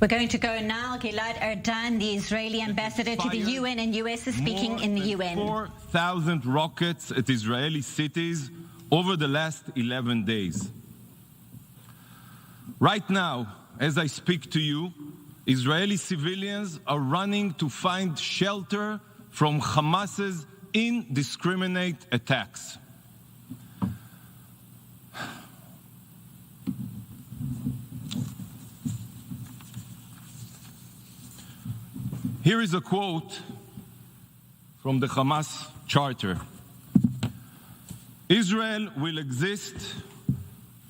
We're going to go now. Gilad Erdan, the Israeli ambassador to the UN and US, is speaking in the UN. 4,000 rockets at Israeli cities over the last 11 days. Right now, as I speak to you, Israeli civilians are running to find shelter from Hamas's indiscriminate attacks. Here is a quote from the Hamas charter. Israel will exist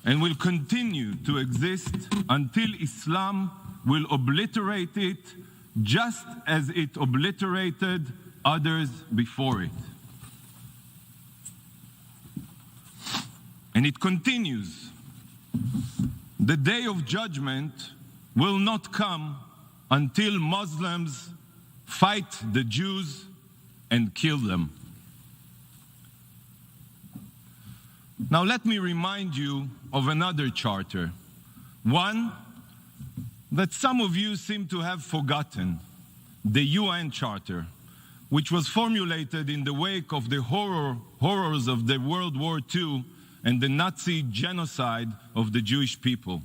and will continue to exist until Islam will obliterate it just as it obliterated others before it. And it continues. The day of judgment will not come until Muslims fight the Jews and kill them. Now let me remind you of another charter, one that some of you seem to have forgotten, the UN Charter, which was formulated in the wake of the horrors of the World War II and the Nazi genocide of the Jewish people.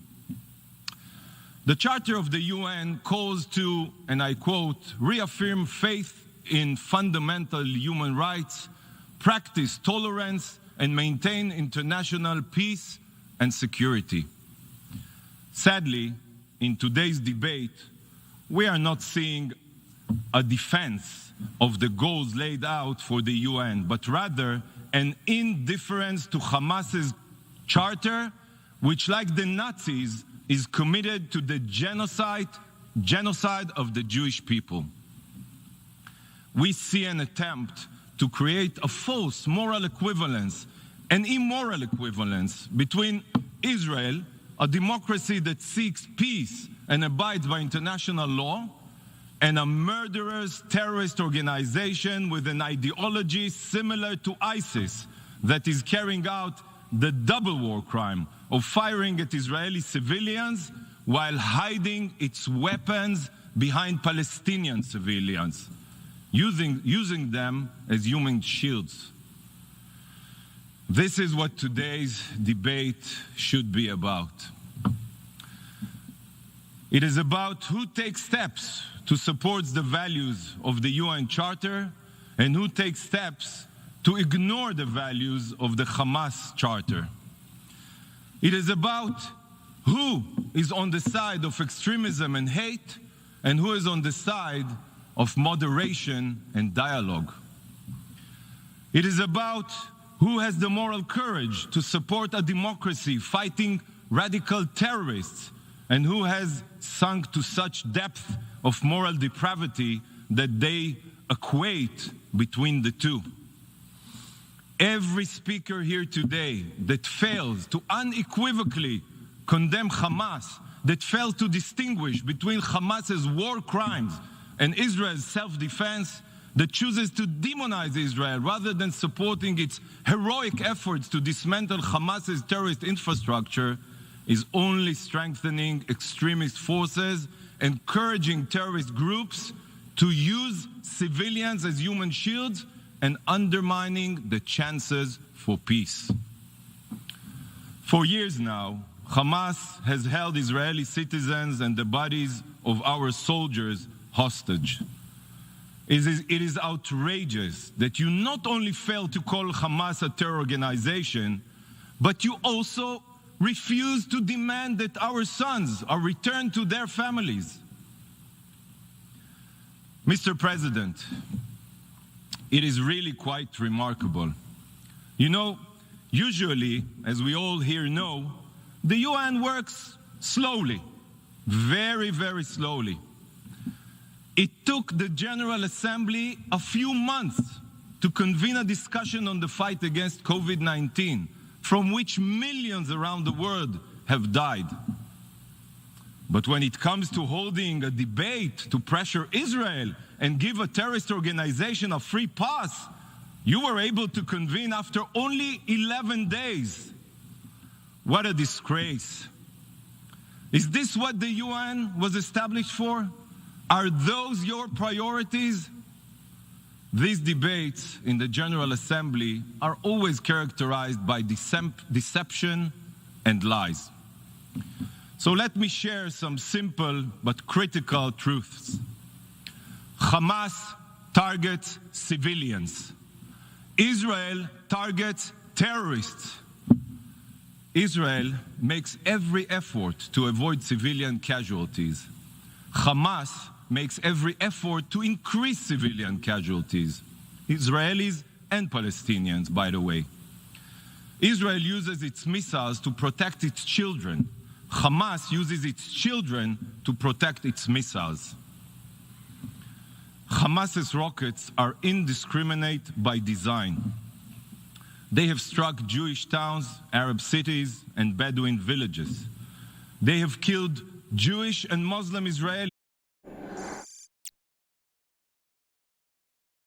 The Charter of the UN calls to, and I quote, reaffirm faith in fundamental human rights, practice tolerance, and maintain international peace and security. Sadly, in today's debate, we are not seeing a defense of the goals laid out for the UN, but rather an indifference to Hamas's charter, which, like the Nazis, is committed to the genocide of the Jewish people. We see an attempt to create a false moral equivalence, an immoral equivalence between Israel, a democracy that seeks peace and abides by international law, and a murderous terrorist organization with an ideology similar to ISIS that is carrying out the double war crime of firing at Israeli civilians while hiding its weapons behind Palestinian civilians, using them as human shields. This is what today's debate should be about. It is about who takes steps to support the values of the UN Charter and who takes steps to ignore the values of the Hamas Charter. It is about who is on the side of extremism and hate and who is on the side of moderation and dialogue. It is about who has the moral courage to support a democracy fighting radical terrorists and who has sunk to such depth of moral depravity that they equate between the two. Every speaker here today that fails to unequivocally condemn Hamas, that fails to distinguish between Hamas's war crimes and Israel's self-defense, that chooses to demonize Israel rather than supporting its heroic efforts to dismantle Hamas's terrorist infrastructure, is only strengthening extremist forces, encouraging terrorist groups to use civilians as human shields, and undermining the chances for peace. For years now, Hamas has held Israeli citizens and the bodies of our soldiers hostage. It is outrageous that you not only fail to call Hamas a terror organization, but you also refuse to demand that our sons are returned to their families. Mr. President, it is really quite remarkable. You know, usually, as we all here know, the UN works slowly, very, very slowly. It took the General Assembly a few months to convene a discussion on the fight against COVID-19, from which millions around the world have died. But when it comes to holding a debate to pressure Israel and give a terrorist organization a free pass, you were able to convene after only 11 days. What a disgrace. Is this what the UN was established for? Are those your priorities? These debates in the General Assembly are always characterized by deception and lies. So let me share some simple but critical truths. Hamas targets civilians. Israel targets terrorists. Israel makes every effort to avoid civilian casualties. Hamas makes every effort to increase civilian casualties, Israelis and Palestinians, by the way. Israel uses its missiles to protect its children. Hamas uses its children to protect its missiles. Hamas's rockets are indiscriminate by design. They have struck Jewish towns, Arab cities, and Bedouin villages. They have killed Jewish and Muslim Israelis.